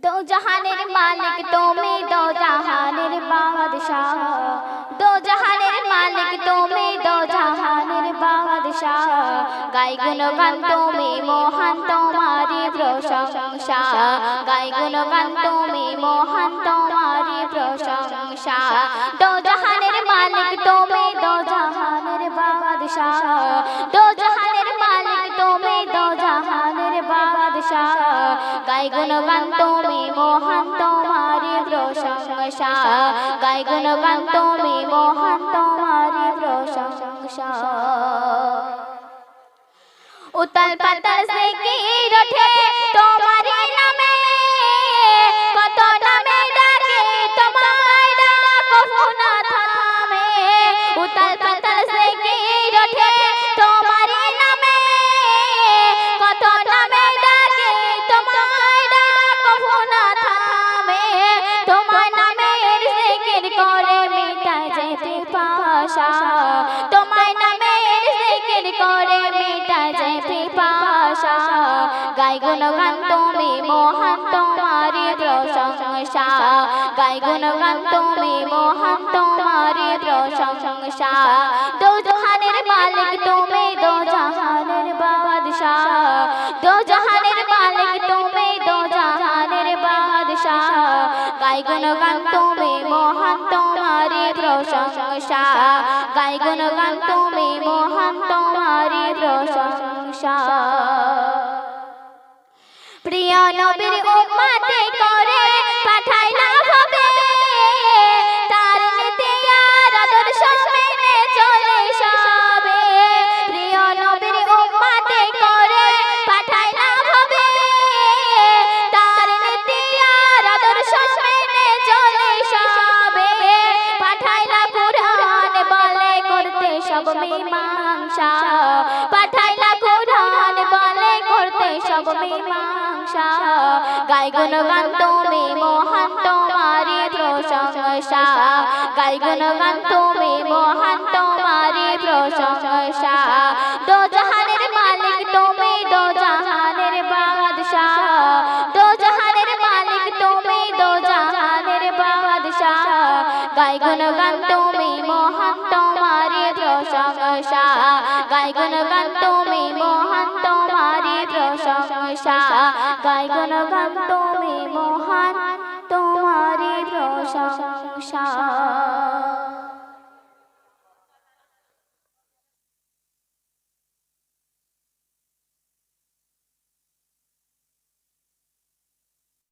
दो जहानेर मालिक तुमी दो जहानेर बादशाह दो जहानेर मालिक तुमी दो जहानेर बादशाह गाय गुणगान तुमी महान तुम्हारी प्रशंसा गाय गुणगान तुमी महान तुम्हारी प्रशंसा दो जहानेर मालिक तुमी दो जहानेर बादशाह दो जहानेर मालिक तुमी दो जहानेर बादशाह गाय गुणगान तुमी महान तुम्हारी प्रशंसा गाय गुणगान तुमी महान तुम्हारी प्रशंसा उतल पातल से गिर उठे तुम्हारे नामे कत नामे डाके तुम्हारा कबू ना थामे उतल पातल से गिर उठे तुम्हारे नामे कत नामे डाके तुम्हारा कबू ना थामे तुम्हार नामेर जिकिर करे मिटा जेते पाशा तुम्हार नामेर जिकिर करे मिटा जेते पाशा गाय गुणगान तुमी महान तुम्हारी प्रशंसा गाय गुणगान तुमी महान तुम्हारी प्रशंसा दो जहानेर मालिक तुमी दो जहानेर बादशाह दो जहानेर मालिक तुमी दो जहानेर बादशाह गाय गुणगान तुमी महान तुम्हारी प्रशंसा गाय गुणगान तुमी महान तुम्हारी प्रशंसा प्रिय नबीर उम्मते करे पाठाइला হবে তার নীতি আর আদর্শ মেনে চলে সবে প্রিয় নবীর উম্মতে করে পাঠাইলা হবে তার নীতি আর আদর্শ মেনে চলে সবে পাঠাইলা কুরআন বলে করতে সব মীমাংসা পাঠাইলা কুরআন বলে করতে সব মীমাংসা গায় গুণগান তুমি মহান তোমারি প্রশংসা গায় গুণগান তুমি মহান তোমারি প্রশংসা দো জাহানের মালিক তুমি দো জাহানের বাদশাহ দো জাহানের মালিক তুমি দো জাহানের বাদশাহ গায় গুণগান তুমি মহান তোমারি প্রশংসা গায় গুণগান তুমি মহান তোমারি প্রশংসা গায় গুণগান তুমি মহান তোমারি প্রশংসা।